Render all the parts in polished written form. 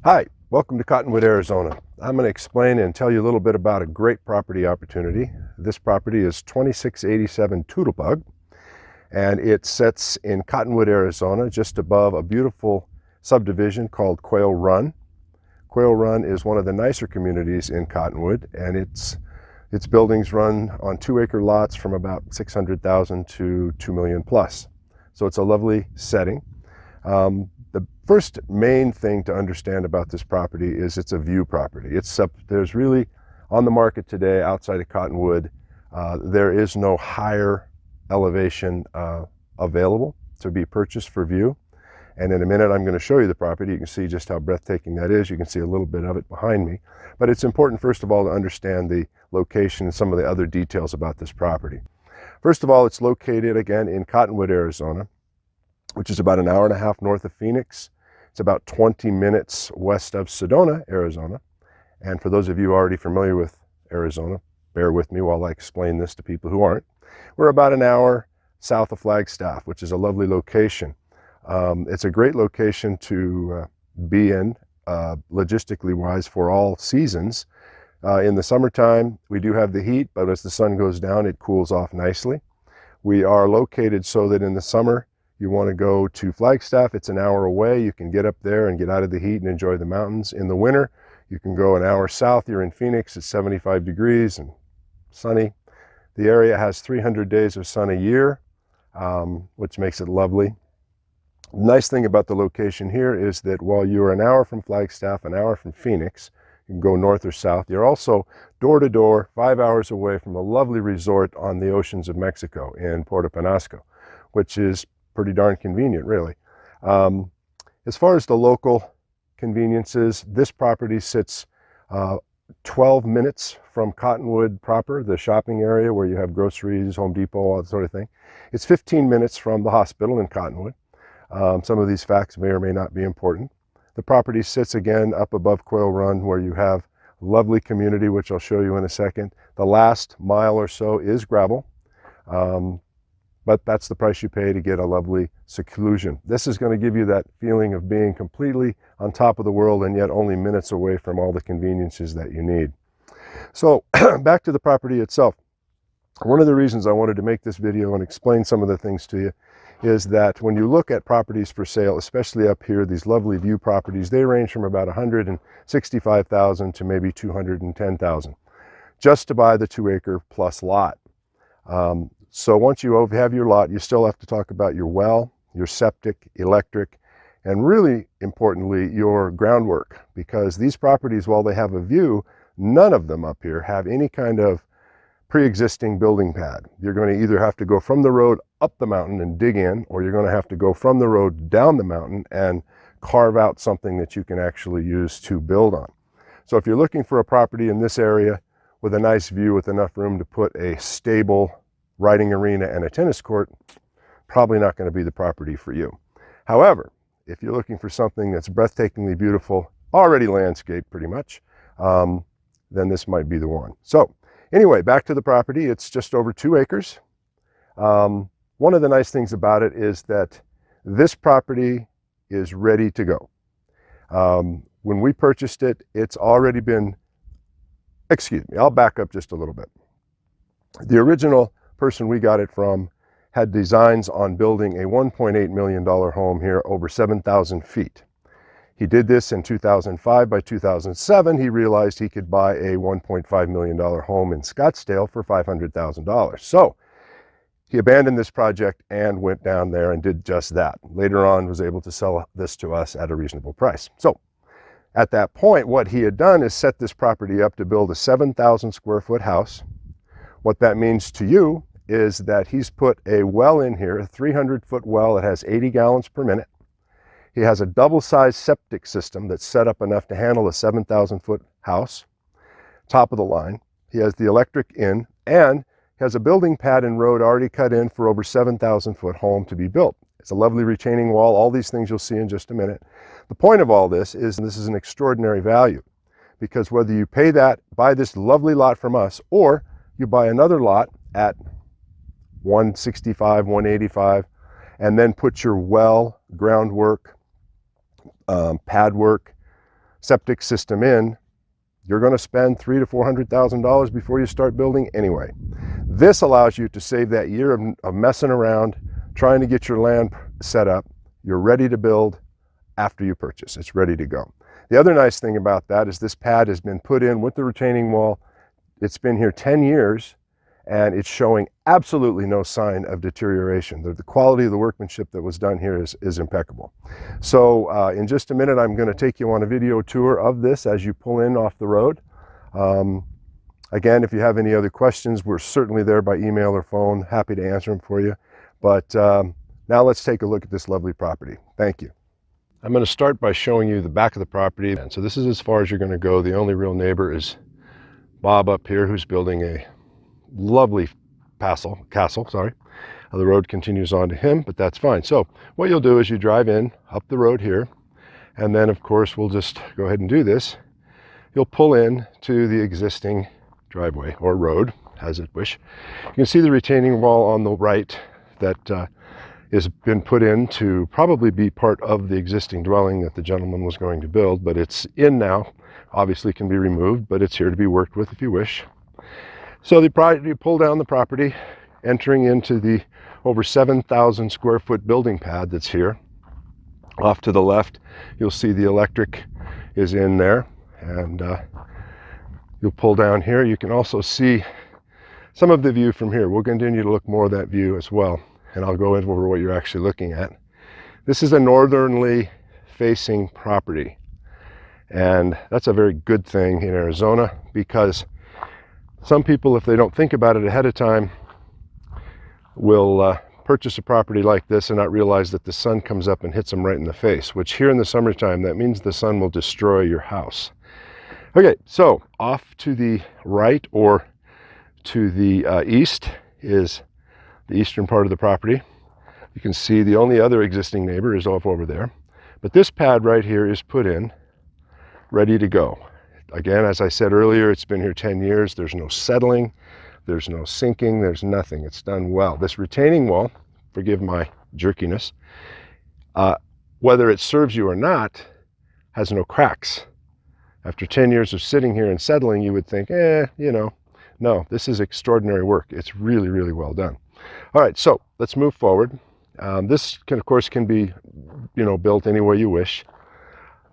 Hi, welcome to Cottonwood, Arizona. I'm going to explain and tell you a little bit about a great property opportunity. This property is 2687 Tootlebug, and it sits in Cottonwood, Arizona, just above a beautiful subdivision called Quail Run. Quail Run is one of the nicer communities in Cottonwood, and its buildings run on 2-acre lots from about 600,000 to 2 million plus. So it's a lovely setting. The first main thing to understand about this property is it's a view property. There's really, on the market today outside of Cottonwood, there is no higher elevation available to be purchased for view. And in a minute, I'm going to show you the property. You can see just how breathtaking that is. You can see a little bit of it behind me. But it's important, first of all, to understand the location and some of the other details about this property. First of all, it's located, again, in Cottonwood, Arizona, which is about an hour and a half north of Phoenix. It's about 20 minutes west of Sedona, Arizona. And for those of you already familiar with Arizona, bear with me while I explain this to people who aren't. We're about an hour south of Flagstaff, which is a lovely location. It's a great location to be in, logistically wise, for all seasons. In the summertime, we do have the heat, but as the sun goes down, it cools off nicely. We are located so that in the summer, you want to go to Flagstaff, it's an hour away. You can get up there and get out of the heat and enjoy the mountains. In the winter, you can go an hour south. You're in Phoenix, it's 75 degrees and sunny. The area has 300 days of sun a year, which makes it lovely. The nice thing about the location here is that while you're an hour from Flagstaff, an hour from Phoenix, you can go north or south. You're also door to door, 5 hours away from a lovely resort on the oceans of Mexico in Puerto Penasco, which is pretty darn convenient, really. As far as the local conveniences, this property sits 12 minutes from Cottonwood proper, the shopping area where you have groceries, Home Depot, all that sort of thing. It's 15 minutes from the hospital in Cottonwood. Some of these facts may or may not be important. The property sits again up above Quail Run, where you have a lovely community, which I'll show you in a second. The last mile or so is gravel. But that's the price you pay to get a lovely seclusion. This is going to give you that feeling of being completely on top of the world and yet only minutes away from all the conveniences that you need. So back to the property itself. One of the reasons I wanted to make this video and explain some of the things to you is that when you look at properties for sale, especially up here, these lovely view properties, they range from about $165,000 to maybe $210,000 just to buy the 2-acre plus lot. So once you have your lot, you still have to talk about your well, your septic, electric, and really importantly, your groundwork, because these properties, while they have a view, none of them up here have any kind of pre-existing building pad. You're going to either have to go from the road up the mountain and dig in, or you're going to have to go from the road down the mountain and carve out something that you can actually use to build on. So if you're looking for a property in this area with a nice view, with enough room to put a stable riding arena and a tennis court, probably not going to be the property for you. However, if you're looking for something that's breathtakingly beautiful, already landscaped pretty much, then this might be the one. So anyway, back to the property. It's just over 2 acres. One of the nice things about it is that this property is ready to go. When we purchased it, it's already been, excuse me, I'll back up just a little bit. The original person we got it from had designs on building a $1.8 million home here over 7,000 feet. He did this in 2005. By 2007, he realized he could buy a $1.5 million home in Scottsdale for $500,000. So he abandoned this project and went down there and did just that. Later on, was able to sell this to us at a reasonable price. So at that point, what he had done is set this property up to build a 7,000 square foot house. What that means to you is that he's put a well in here, a 300-foot well that has 80 gallons per minute. He has a double-sized septic system that's set up enough to handle a 7,000-foot house, top of the line. He has the electric in, and has a building pad and road already cut in for over 7,000-foot home to be built. It's a lovely retaining wall. All these things you'll see in just a minute. The point of all this is an extraordinary value, because whether you buy this lovely lot from us, or you buy another lot at $165,000, $185,000, and then put your well, groundwork, pad work, septic system in, you're going to spend $300,000 to $400,000 before you start building anyway. This allows you to save that year of messing around, trying to get your land set up. You're ready to build after you purchase. It's ready to go. The other nice thing about that is this pad has been put in with the retaining wall. It's been here 10 years and it's showing absolutely no sign of deterioration. The quality of the workmanship that was done here is impeccable. So in just a minute, I'm going to take you on a video tour of this as you pull in off the road. Again, if you have any other questions, we're certainly there by email or phone. Happy to answer them for you. But now let's take a look at this lovely property. Thank you. I'm going to start by showing you the back of the property. And so this is as far as you're going to go. The only real neighbor is Bob up here, who's building a lovely castle. The road continues on to him, but that's fine. So what you'll do is you drive in up the road here, and then of course we'll just go ahead and do this. You'll pull in to the existing driveway or road, as it wish. You can see the retaining wall on the right that has been put in to probably be part of the existing dwelling that the gentleman was going to build, but it's in now. Obviously can be removed, but it's here to be worked with if you wish. So you pull down the property, entering into the over 7,000 square foot building pad that's here. Off to the left, you'll see the electric is in there, and you'll pull down here. You can also see some of the view from here. We'll continue to look more at that view as well, and I'll go over what you're actually looking at. This is a northernly facing property, and that's a very good thing in Arizona, because some people, if they don't think about it ahead of time, will purchase a property like this and not realize that the sun comes up and hits them right in the face, which here in the summertime, that means the sun will destroy your house. Okay, so off to the right or to the east is the eastern part of the property. You can see the only other existing neighbor is off over there. But this pad right here is put in, ready to go. Again, as I said earlier, it's been here 10 years. There's no settling, there's no sinking, there's nothing. It's done well. This retaining wall, forgive my jerkiness, whether it serves you or not, has no cracks. After 10 years of sitting here and settling, you would think, no, this is extraordinary work. It's really, really well done. All right, so let's move forward. This of course can be, built any way you wish.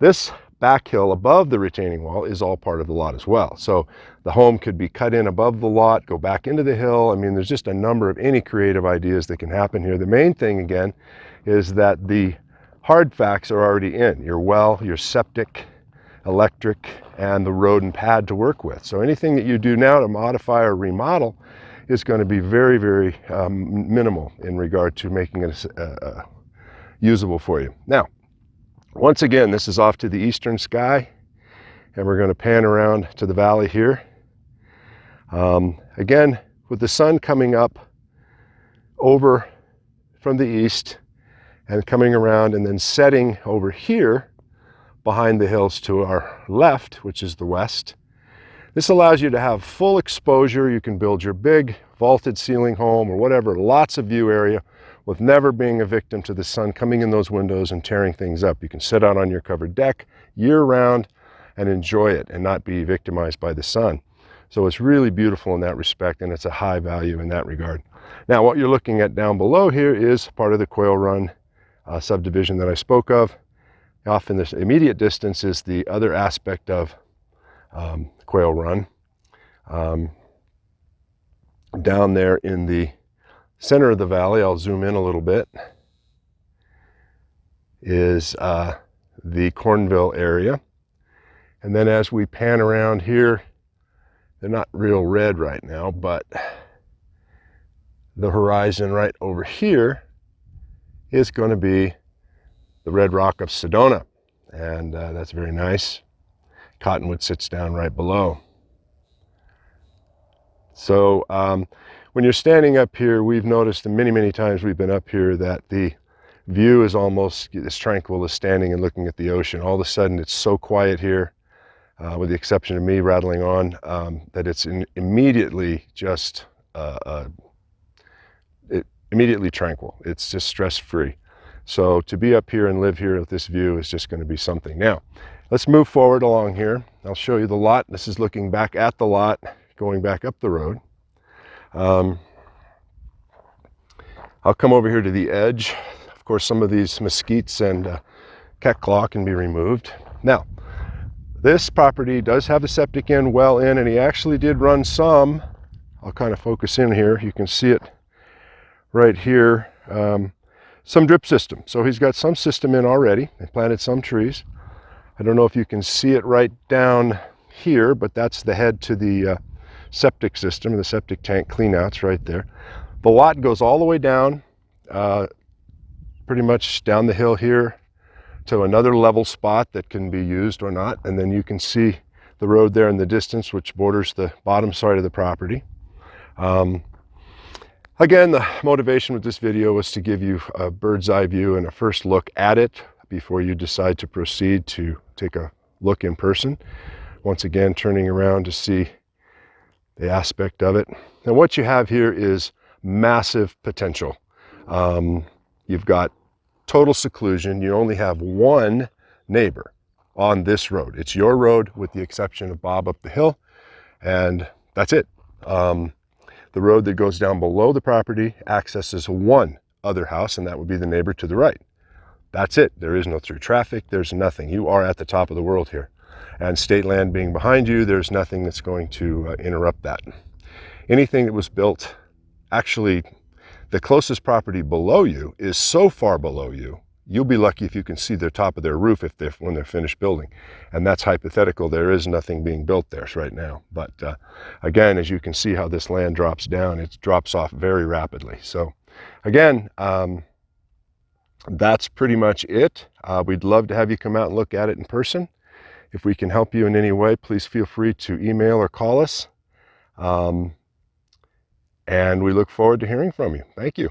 This back hill above the retaining wall is all part of the lot as well. So the home could be cut in above the lot, go back into the hill. I mean, there's just a number of any creative ideas that can happen here. The main thing, again, is that the hard facts are already in. Your well, your septic, electric, and the road and pad to work with. So anything that you do now to modify or remodel is going to be very, very minimal in regard to making it usable for you. Now, once again, this is off to the eastern sky, and we're going to pan around to the valley here. Again, with the sun coming up over from the east and coming around and then setting over here behind the hills to our left, which is the west. This allows you to have full exposure. You can build your big vaulted ceiling home or whatever, lots of view area, with never being a victim to the sun coming in those windows and tearing things up. You can sit out on your covered deck year round and enjoy it and not be victimized by the sun. So it's really beautiful in that respect, and it's a high value in that regard. Now, what you're looking at down below here is part of the Quail Run subdivision that I spoke of. Off in this immediate distance is the other aspect of Quail Run. Down there in the center of the valley, I'll zoom in a little bit, is the Cornville area. And then as we pan around here, they're not real red right now, but the horizon right over here is going to be the red rock of Sedona, and that's very nice. Cottonwood sits down right below. So when you're standing up here, we've noticed many, many times we've been up here that the view is almost as tranquil as standing and looking at the ocean. All of a sudden, it's so quiet here, with the exception of me rattling on, that it's immediately just immediately tranquil. It's just stress-free. So to be up here and live here with this view is just going to be something. Now, Let's move forward along here. I'll show you the lot. This is looking back at the lot, going back up the road. I'll come over here to the edge. Of course, some of these mesquites and cat claw can be removed. Now, this property does have a septic in, well in, and he actually did run some. I'll kind of focus in here. You can see it right here. Some drip system. So he's got some system in already. They planted some trees. I don't know if you can see it right down here, but that's the head to the septic system, the septic tank cleanouts right there. The lot goes all the way down, pretty much down the hill here to another level spot that can be used or not. And then you can see the road there in the distance, which borders the bottom side of the property. Again, the motivation with this video was to give you a bird's eye view and a first look at it before you decide to proceed to take a look in person. Once again, turning around to see the aspect of it. And what you have here is massive potential. You've got total seclusion. You only have one neighbor on this road. It's your road with the exception of Bob up the hill, and that's it. The road that goes down below the property accesses one other house, and that would be the neighbor to the right. That's it. There is no through traffic. There's nothing. You are at the top of the world here. And state land being behind you, there's nothing that's going to interrupt that. Anything that was built, actually, the closest property below you is so far below you, you'll be lucky if you can see the top of their roof when they're finished building. And that's hypothetical. There is nothing being built there right now. But again, as you can see how this land drops down, it drops off very rapidly. So again, that's pretty much it. We'd love to have you come out and look at it in person. If we can help you in any way, please feel free to email or call us. And we look forward to hearing from you. Thank you.